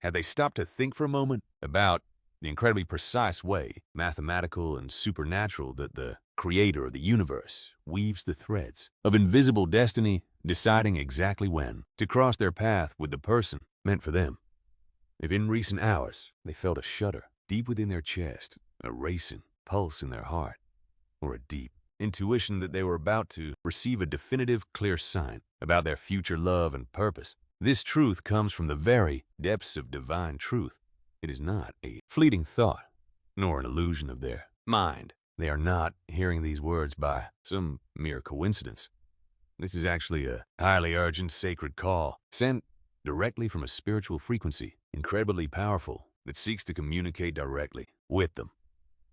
Have they stopped to think for a moment about the incredibly precise way, mathematical and supernatural, that the creator of the universe weaves the threads of invisible destiny, deciding exactly when to cross their path with the person meant for them? If in recent hours they felt a shudder deep within their chest, a racing pulse in their heart, or a deep intuition that they were about to receive a definitive, clear sign about their future love and purpose, this truth comes from the very depths of divine truth. It is not a fleeting thought, nor an illusion of their mind. They are not hearing these words by some mere coincidence. This is actually a highly urgent sacred call, sent directly from a spiritual frequency, incredibly powerful, that seeks to communicate directly with them.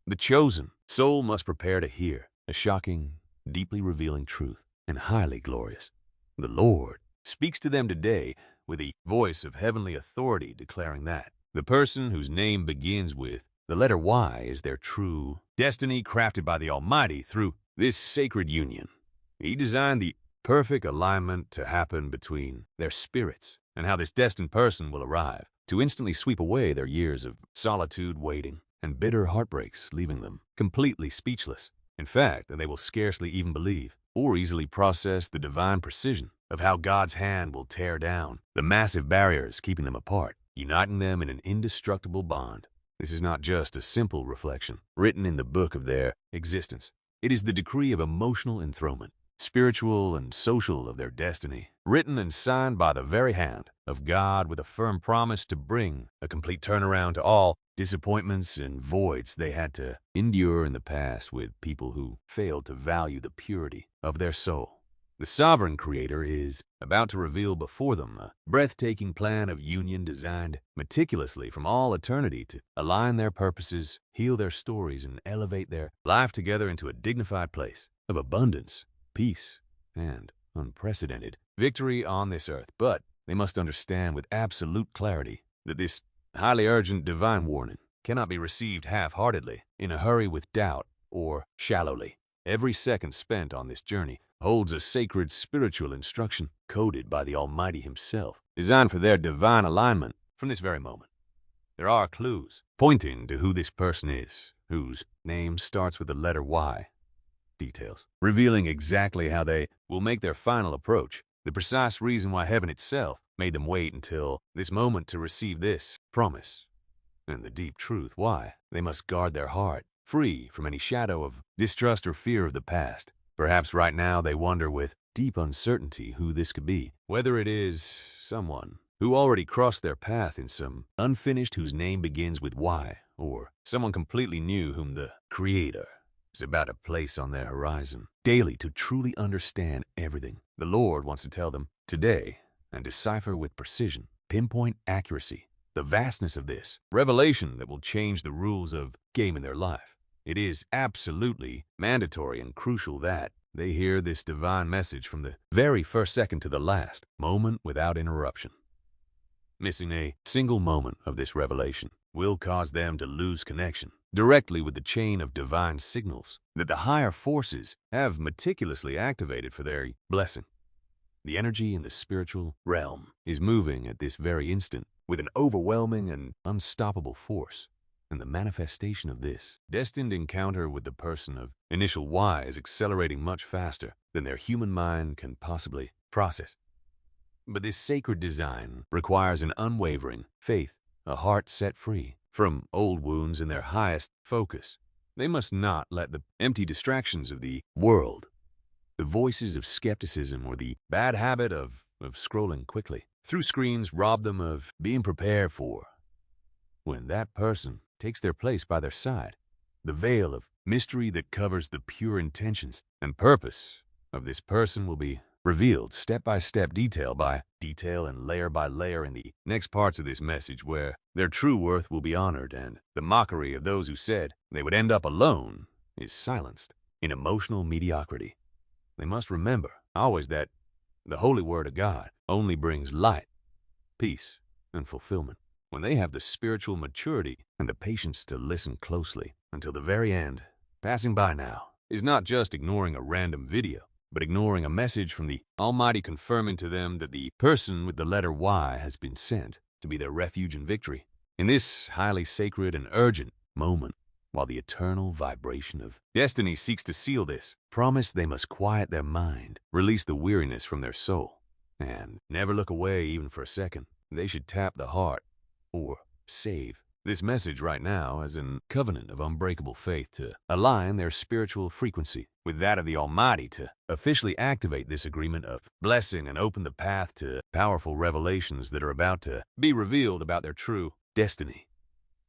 The chosen soul must prepare to hear a shocking, deeply revealing truth, and highly glorious. The Lord speaks to them today with the voice of heavenly authority, declaring that the person whose name begins with the letter Y is their true destiny, crafted by the Almighty through this sacred union. He designed the perfect alignment to happen between their spirits, and how this destined person will arrive to instantly sweep away their years of solitude, waiting, and bitter heartbreaks, leaving them completely speechless. In fact, they will scarcely even believe or easily process the divine precision of how God's hand will tear down the massive barriers keeping them apart, uniting them in an indestructible bond. This is not just a simple reflection written in the book of their existence. It is the decree of emotional enthronement, spiritual and social, of their destiny, written and signed by the very hand of God, with a firm promise to bring a complete turnaround to all disappointments and voids they had to endure in the past with people who failed to value the purity of their soul. The sovereign creator is about to reveal before them a breathtaking plan of union designed meticulously from all eternity to align their purposes, heal their stories, and elevate their life together into a dignified place of abundance, peace, and unprecedented victory on this earth. But they must understand with absolute clarity that this highly urgent divine warning cannot be received half-heartedly, in a hurry, with doubt, or shallowly. Every second spent on this journey holds a sacred spiritual instruction coded by the Almighty Himself, designed for their divine alignment from this very moment. There are clues pointing to who this person is, whose name starts with the letter Y. Details revealing exactly how they will make their final approach, the precise reason why heaven itself made them wait until this moment to receive this promise, and the deep truth why they must guard their heart free from any shadow of distrust or fear of the past. Perhaps right now they wonder with deep uncertainty who this could be, whether it is someone who already crossed their path in some unfinished whose name begins with Y, or someone completely new whom the Creator is about to place on their horizon daily to truly understand everything the Lord wants to tell them today, and decipher with precision, pinpoint accuracy, the vastness of this revelation that will change the rules of game in their life. It is absolutely mandatory and crucial that they hear this divine message from the very first second to the last moment without interruption. Missing a single moment of this revelation will cause them to lose connection directly with the chain of divine signals that the higher forces have meticulously activated for their blessing. The energy in the spiritual realm is moving at this very instant with an overwhelming and unstoppable force, and the manifestation of this destined encounter with the person of initial Y is accelerating much faster than their human mind can possibly process. But this sacred design requires an unwavering faith, a heart set free from old wounds, and their highest focus. They must not let the empty distractions of the world, the voices of skepticism, or the bad habit of scrolling quickly through screens rob them of being prepared for when that person takes their place by their side. The veil of mystery that covers the pure intentions and purpose of this person will be revealed step by step, detail by detail, and layer by layer in the next parts of this message, where their true worth will be honored, and the mockery of those who said they would end up alone is silenced in emotional mediocrity. They must remember always that the holy word of God only brings light, peace, and fulfillment when they have the spiritual maturity and the patience to listen closely until the very end. Passing by now is not just ignoring a random video, but ignoring a message from the Almighty confirming to them that the person with the letter Y has been sent to be their refuge and victory. In this highly sacred and urgent moment, while the eternal vibration of destiny seeks to seal this promise, they must quiet their mind, release the weariness from their soul, and never look away even for a second. They should tap the heart or save this message right now as a covenant of unbreakable faith to align their spiritual frequency with that of the Almighty, to officially activate this agreement of blessing and open the path to powerful revelations that are about to be revealed about their true destiny.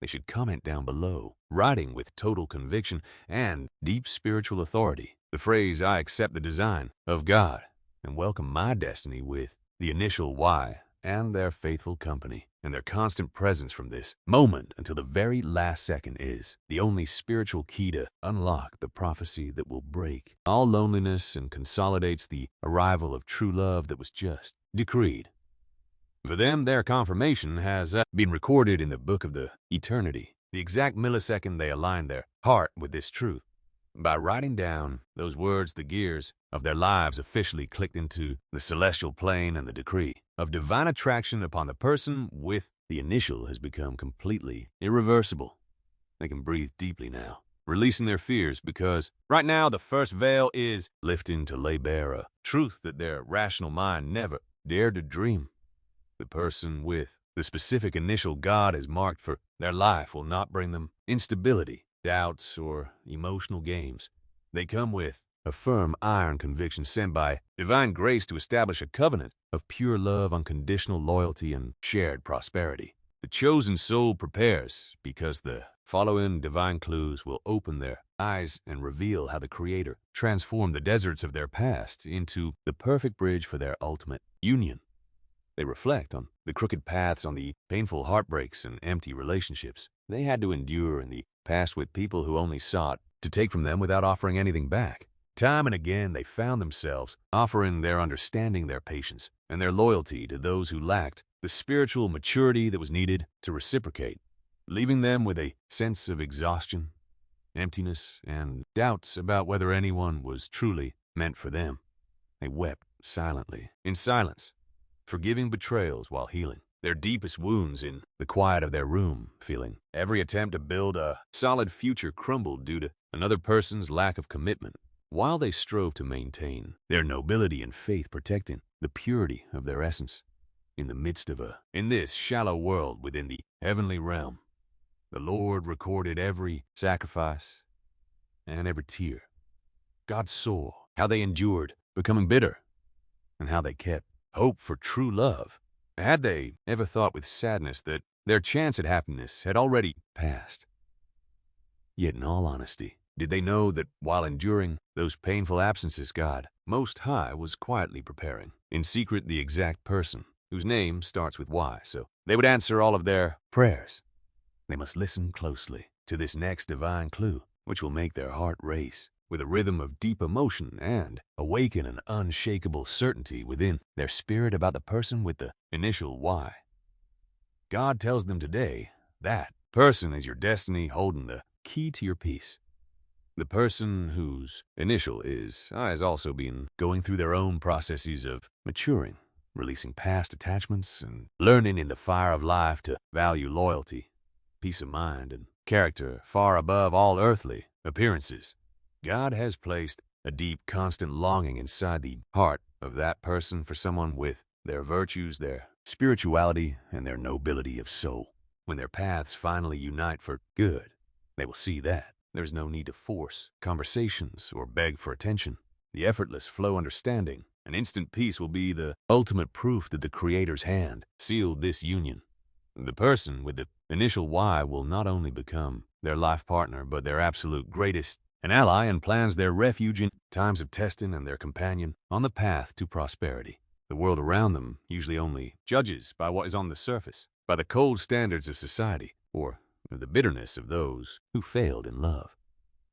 They should comment down below, writing with total conviction and deep spiritual authority, the phrase, "I accept the design of God and welcome my destiny," with the initial Y and their faithful company. And their constant presence from this moment until the very last second is the only spiritual key to unlock the prophecy that will break all loneliness and consolidates the arrival of true love that was just decreed. For them, their confirmation has been recorded in the book of the eternity, the exact millisecond they align their heart with this truth. By writing down those words, the gears of their lives officially clicked into the celestial plane, and the decree of divine attraction upon the person with the initial has become completely irreversible. They can breathe deeply now, releasing their fears, because right now the first veil is lifting to lay bare a truth that their rational mind never dared to dream. The person with the specific initial God has marked for their life will not bring them instability, doubts, or emotional games. They come with a firm iron conviction sent by divine grace to establish a covenant of pure love, unconditional loyalty, and shared prosperity. The chosen soul prepares because the following divine clues will open their eyes and reveal how the Creator transformed the deserts of their past into the perfect bridge for their ultimate union. They reflect on the crooked paths, on the painful heartbreaks and empty relationships they had to endure in the past with people who only sought to take from them without offering anything back. Time and again they found themselves offering their understanding, their patience, and their loyalty to those who lacked the spiritual maturity that was needed to reciprocate, leaving them with a sense of exhaustion, emptiness, and doubts about whether anyone was truly meant for them. They wept silently, in silence, forgiving betrayals while healing their deepest wounds in the quiet of their room, feeling every attempt to build a solid future crumbled due to another person's lack of commitment, while they strove to maintain their nobility and faith, protecting the purity of their essence. In this shallow world within the heavenly realm, the Lord recorded every sacrifice and every tear. God saw how they endured, becoming bitter, and how they kept hope for true love. Had they ever thought with sadness that their chance at happiness had already passed? Yet in all honesty, did they know that while enduring those painful absences, God Most High was quietly preparing, in secret, the exact person whose name starts with Y, so they would answer all of their prayers? They must listen closely to this next divine clue, which will make their heart race with a rhythm of deep emotion and awaken an unshakable certainty within their spirit about the person with the initial Y. God tells them today that person is your destiny, holding the key to your peace. The person whose initial is I has also been going through their own processes of maturing, releasing past attachments, and learning in the fire of life to value loyalty, peace of mind, and character far above all earthly appearances. God has placed a deep, constant longing inside the heart of that person for someone with their virtues, their spirituality, and their nobility of soul. When their paths finally unite for good, they will see that there's no need to force conversations or beg for attention. The effortless flow understanding and instant peace will be the ultimate proof that the Creator's hand sealed this union. The person with the initial Y will not only become their life partner, but their absolute greatest an ally, and plans their refuge in times of testing, and their companion on the path to prosperity. The world around them usually only judges by what is on the surface, by the cold standards of society, or the bitterness of those who failed in love.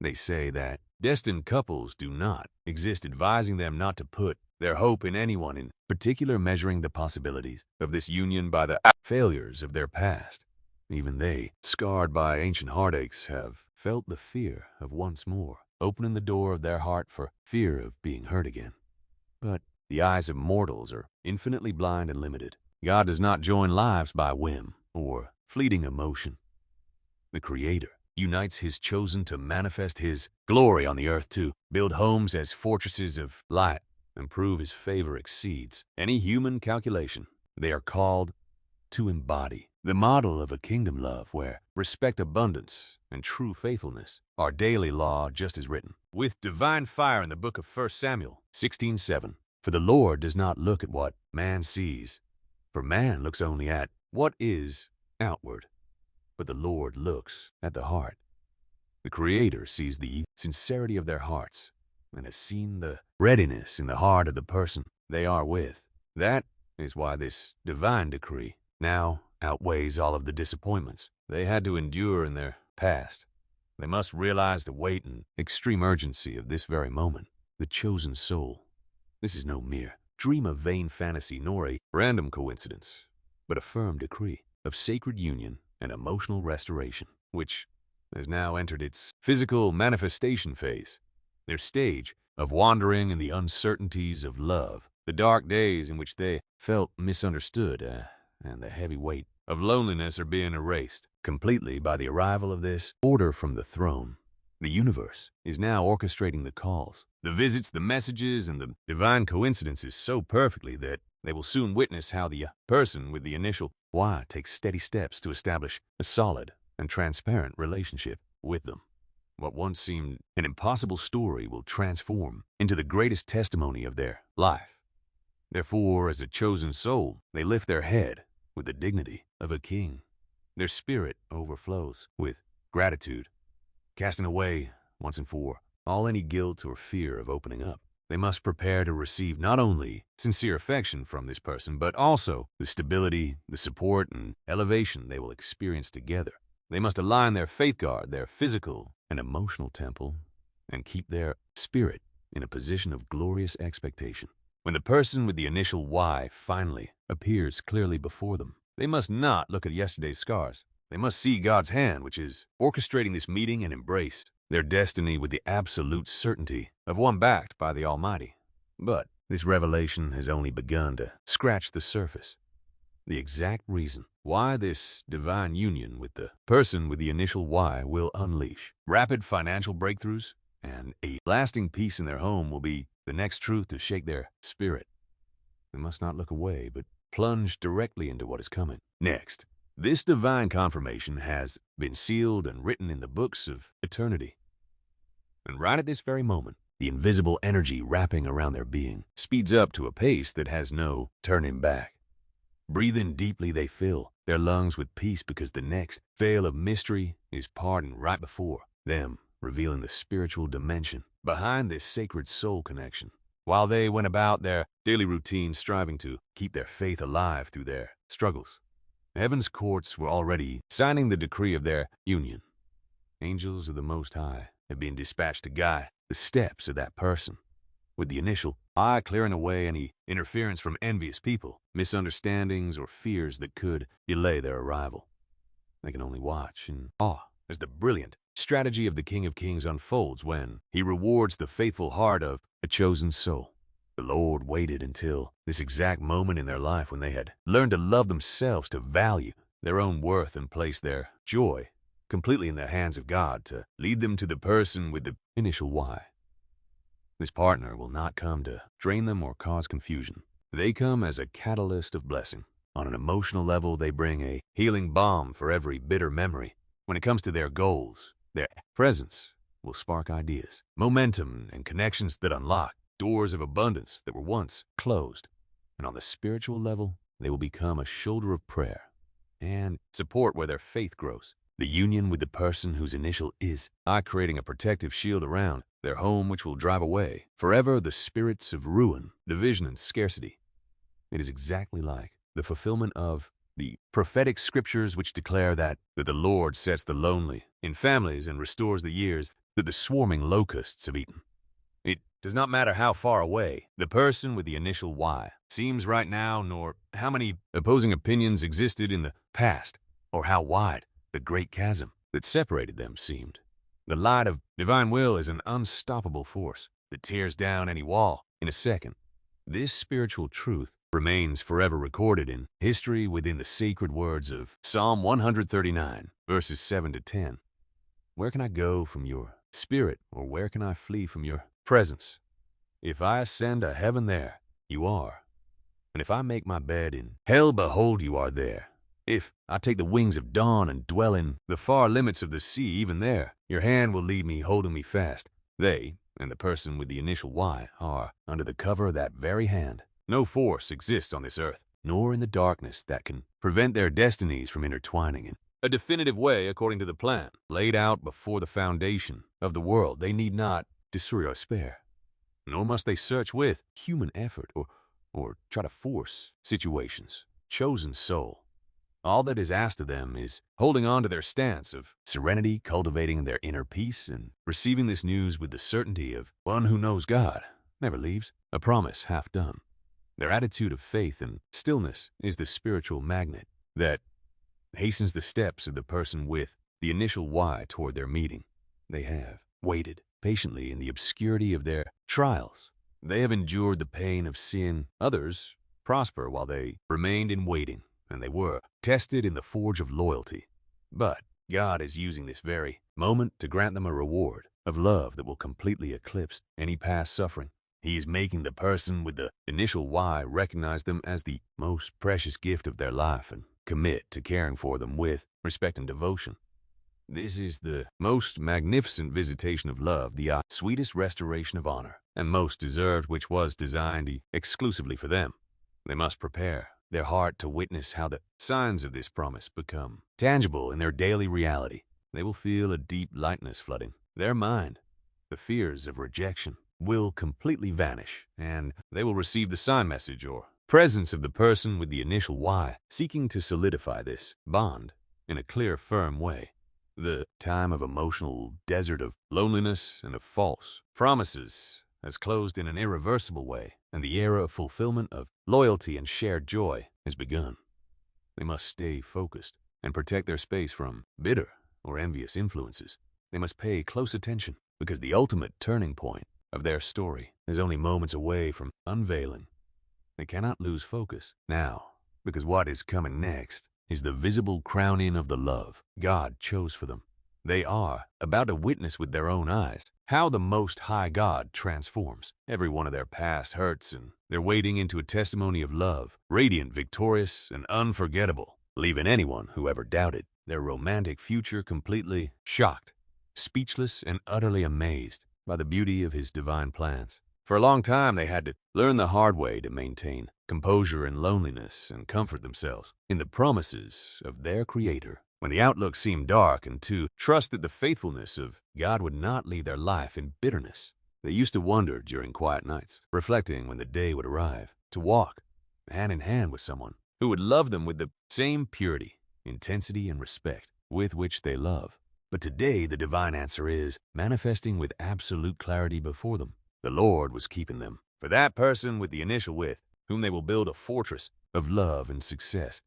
They say that destined couples do not exist, advising them not to put their hope in anyone in particular, measuring the possibilities of this union by the failures of their past. Even they, scarred by ancient heartaches, have felt the fear of once more opening the door of their heart for fear of being hurt again. But the eyes of mortals are infinitely blind and limited. God does not join lives by whim or fleeting emotion. The Creator unites His chosen to manifest His glory on the earth, to build homes as fortresses of light and prove His favor exceeds any human calculation. They are called to embody the model of a kingdom love where respect, abundance, and true faithfulness are daily law, just as written with divine fire in the book of 1 Samuel 16:7. For the Lord does not look at what man sees, for man looks only at what is outward, but the Lord looks at the heart. The Creator sees the sincerity of their hearts and has seen the readiness in the heart of the person they are with. That is why this divine decree now outweighs all of the disappointments they had to endure in their past. They must realize the weight and extreme urgency of this very moment. The chosen soul. This is no mere dream of vain fantasy nor a random coincidence, but a firm decree of sacred union and emotional restoration, which has now entered its physical manifestation phase. Their stage of wandering in the uncertainties of love, the dark days in which they felt misunderstood, and the heavy weight of loneliness are being erased completely by the arrival of this order from the throne. The universe is now orchestrating the calls, the visits, the messages, and the divine coincidences so perfectly that they will soon witness how the person with the initial Y takes steady steps to establish a solid and transparent relationship with them. What once seemed an impossible story will transform into the greatest testimony of their life. Therefore, as a chosen soul, they lift their head with the dignity of a king. Their spirit overflows with gratitude, casting away, once and for all, any guilt or fear of opening up. They must prepare to receive not only sincere affection from this person, but also the stability, the support, and elevation they will experience together. They must align their faith guard, their physical and emotional temple, and keep their spirit in a position of glorious expectation. When the person with the initial Y finally appears clearly before them, they must not look at yesterday's scars. They must see God's hand, which is orchestrating this meeting, and embrace their destiny with the absolute certainty of one backed by the Almighty. But this revelation has only begun to scratch the surface. The exact reason why this divine union with the person with the initial Y will unleash rapid financial breakthroughs and a lasting peace in their home will be the next truth to shake their spirit. They must not look away, but plunge directly into what is coming next. This divine confirmation has been sealed and written in the books of eternity. And right at this very moment, the invisible energy wrapping around their being speeds up to a pace that has no turning back. Breathing deeply, they fill their lungs with peace because the next veil of mystery is parting right before them, revealing the spiritual dimension behind this sacred soul connection. While they went about their daily routine striving to keep their faith alive through their struggles, heaven's courts were already signing the decree of their union. Angels of the Most High have been dispatched to guide the steps of that person with the initial I, clearing away any interference from envious people, misunderstandings, or fears that could delay their arrival. They can only watch in awe as the brilliant strategy of the King of Kings unfolds when He rewards the faithful heart of a chosen soul. The Lord waited until this exact moment in their life when they had learned to love themselves, to value their own worth, and place their joy completely in the hands of God to lead them to the person with the initial Y. This partner will not come to drain them or cause confusion. They come as a catalyst of blessing. On an emotional level, they bring a healing balm for every bitter memory. When it comes to their goals, their presence will spark ideas, momentum, and connections that unlock doors of abundance that were once closed. And on the spiritual level, they will become a shoulder of prayer and support where their faith grows. The union with the person whose initial is I, creating a protective shield around their home which will drive away forever the spirits of ruin, division, and scarcity. It is exactly like the fulfillment of the prophetic scriptures which declare that the Lord sets the lonely in families and restores the years that the swarming locusts have eaten. It does not matter how far away the person with the initial Y seems right now, nor how many opposing opinions existed in the past, or how wide the great chasm that separated them seemed. The light of divine will is an unstoppable force that tears down any wall in a second. This spiritual truth remains forever recorded in history within the sacred words of Psalm 139, verses 7 to 10. Where can I go from your spirit, or where can I flee from your presence? If I ascend to heaven, there you are. And if I make my bed in hell, behold, you are there. If I take the wings of dawn and dwell in the far limits of the sea, even there, your hand will lead me, holding me fast. They, and the person with the initial Y, are under the cover of that very hand. No force exists on this earth, nor in the darkness, that can prevent their destinies from intertwining in a definitive way according to the plan laid out before the foundation of the world. They need not despair, nor must they search with human effort or try to force situations. Chosen soul. All that is asked of them is holding on to their stance of serenity, cultivating their inner peace, and receiving this news with the certainty of one who knows God never leaves, a promise half done. Their attitude of faith and stillness is the spiritual magnet that hastens the steps of the person with the initial Y toward their meeting. They have waited patiently in the obscurity of their trials. They have endured the pain of sin. Others prosper while they remained in waiting, and they were tested in the forge of loyalty. But God is using this very moment to grant them a reward of love that will completely eclipse any past suffering. He is making the person with the initial Y recognize them as the most precious gift of their life and commit to caring for them with respect and devotion. This is the most magnificent visitation of love, the sweetest restoration of honor, and most deserved, which was designed exclusively for them. They must prepare their heart to witness how the signs of this promise become tangible in their daily reality. They will feel a deep lightness flooding their mind. The fears of rejection will completely vanish, and they will receive the sign message or presence of the person with the initial Y, seeking to solidify this bond in a clear, firm way. The time of emotional desert of loneliness and of false promises has closed in an irreversible way, and the era of fulfillment of loyalty and shared joy has begun. They must stay focused and protect their space from bitter or envious influences. They must pay close attention, because the ultimate turning point of their story is only moments away from unveiling. They cannot lose focus now, because what is coming next is the visible crowning of the love God chose for them. They are about to witness with their own eyes how the Most High God transforms every one of their past hurts, and they're wading into a testimony of love, radiant, victorious, and unforgettable, leaving anyone who ever doubted their romantic future completely shocked, speechless, and utterly amazed by the beauty of His divine plans. For a long time, they had to learn the hard way to maintain composure in loneliness and comfort themselves in the promises of their Creator when the outlook seemed dark, and to trust that the faithfulness of God would not leave their life in bitterness. They used to wonder during quiet nights, reflecting when the day would arrive, to walk hand in hand with someone who would love them with the same purity, intensity, and respect with which they love. But today, the divine answer is manifesting with absolute clarity before them. The Lord was keeping them for that person with the initial with whom they will build a fortress of love and success.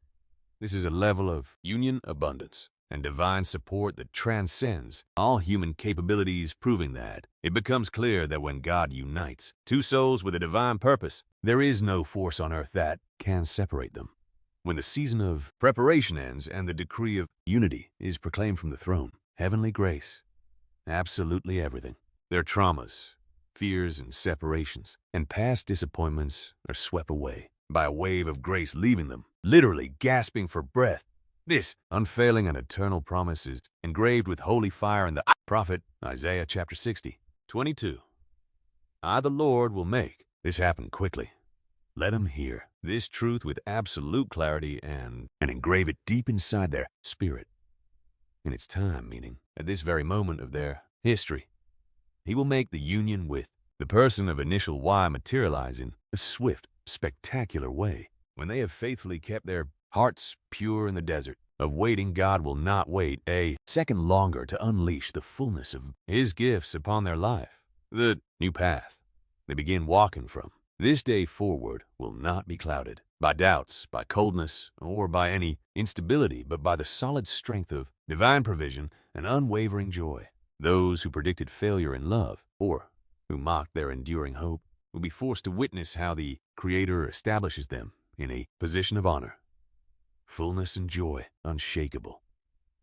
This is a level of union, abundance, and divine support that transcends all human capabilities, proving that it becomes clear that when God unites two souls with a divine purpose, there is no force on earth that can separate them. When the season of preparation ends and the decree of unity is proclaimed from the throne, heavenly grace, absolutely everything, their traumas, fears, and separations, and past disappointments are swept away by a wave of grace, leaving them literally gasping for breath. This unfailing and eternal promise is engraved with holy fire in the prophet Isaiah chapter 60:22. I, the Lord, will make this happen quickly. Let them hear this truth with absolute clarity and engrave it deep inside their spirit. In its time, meaning at this very moment of their history, He will make the union with the person of initial Y materialize in a swift, spectacular way. When they have faithfully kept their hearts pure in the desert of waiting, God will not wait a second longer to unleash the fullness of His gifts upon their life. The new path they begin walking from this day forward will not be clouded by doubts, by coldness, or by any instability, but by the solid strength of divine provision and unwavering joy. Those who predicted failure in love, or who mocked their enduring hope, will be forced to witness how the Creator establishes them in a position of honor, fullness and joy unshakable.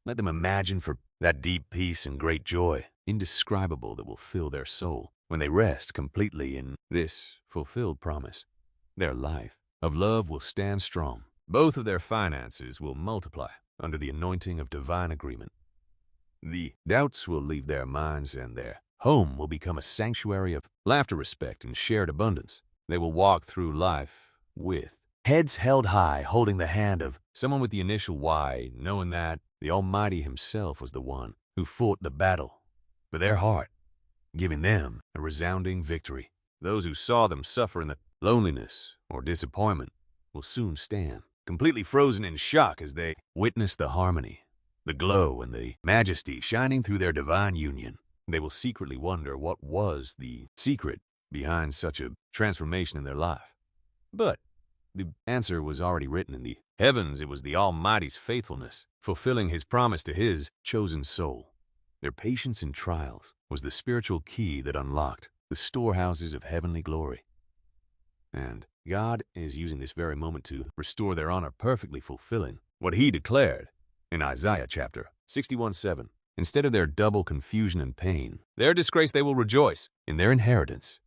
Let them imagine for that deep peace and great joy, indescribable, that will fill their soul when they rest completely in this fulfilled promise. Their life of love will stand strong. Both of their finances will multiply under the anointing of divine agreement. The doubts will leave their minds, and their home will become a sanctuary of laughter, respect, and shared abundance. They will walk through life with heads held high, holding the hand of someone with the initial Y, knowing that the Almighty Himself was the one who fought the battle for their heart, giving them a resounding victory. Those who saw them suffer in the loneliness or disappointment will soon stand completely frozen in shock as they witness the harmony, the glow, and the majesty shining through their divine union. They will secretly wonder what was the secret behind such a transformation in their life. But the answer was already written in the heavens. It was the Almighty's faithfulness, fulfilling His promise to His chosen soul. Their patience in trials was the spiritual key that unlocked the storehouses of heavenly glory. And God is using this very moment to restore their honor, perfectly fulfilling what He declared in Isaiah chapter 61:7. Instead of their double confusion and pain, their disgrace, they will rejoice in their inheritance.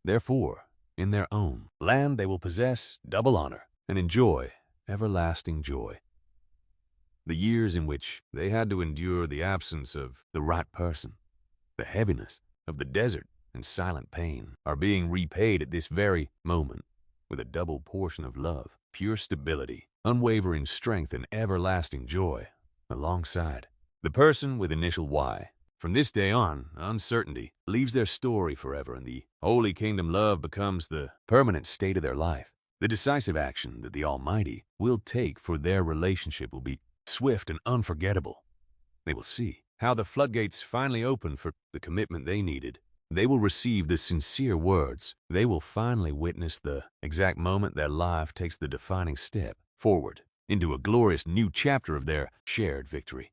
Therefore, in their own land they will possess double honor and enjoy everlasting joy. The years in which they had to endure the absence of the right person, the heaviness of the desert and silent pain, are being repaid at this very moment with a double portion of love, pure stability, unwavering strength, and everlasting joy alongside the person with initial Y. From this day on, uncertainty leaves their story forever, and the Holy Kingdom love becomes the permanent state of their life. The decisive action that the Almighty will take for their relationship will be swift and unforgettable. They will see how the floodgates finally open for the commitment they needed. They will receive the sincere words. They will finally witness the exact moment their life takes the defining step forward into a glorious new chapter of their shared victory.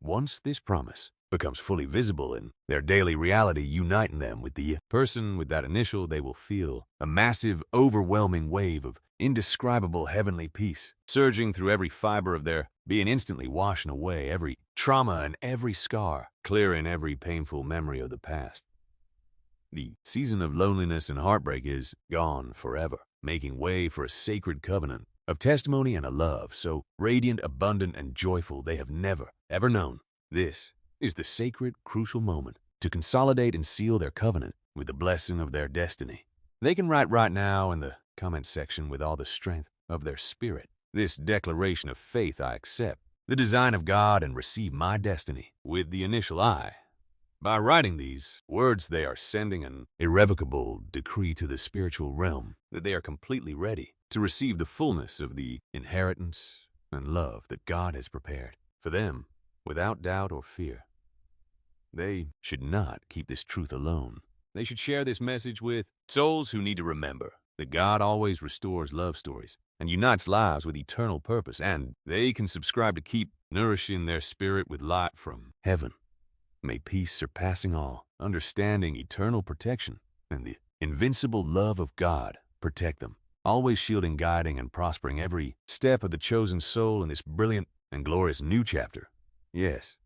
Once this promise becomes fully visible in their daily reality, uniting them with the person with that initial, they will feel a massive, overwhelming wave of indescribable heavenly peace surging through every fiber of their being, instantly washing away every trauma and every scar, clearing every painful memory of the past. The season of loneliness and heartbreak is gone forever, making way for a sacred covenant of testimony and a love so radiant, abundant, and joyful they have never, ever known. This is the sacred, crucial moment to consolidate and seal their covenant with the blessing of their destiny. They can write right now in the comment section with all the strength of their spirit, "This declaration of faith I accept, the design of God, and receive my destiny with the initial I." By writing these words, they are sending an irrevocable decree to the spiritual realm that they are completely ready to receive the fullness of the inheritance and love that God has prepared for them without doubt or fear. They should not keep this truth alone. They should share this message with souls who need to remember that God always restores love stories and unites lives with eternal purpose, and they can subscribe to keep nourishing their spirit with light from heaven. May peace surpassing all understanding, eternal protection, and the invincible love of God protect them, always shielding, guiding, and prospering every step of the chosen soul in this brilliant and glorious new chapter. Yes,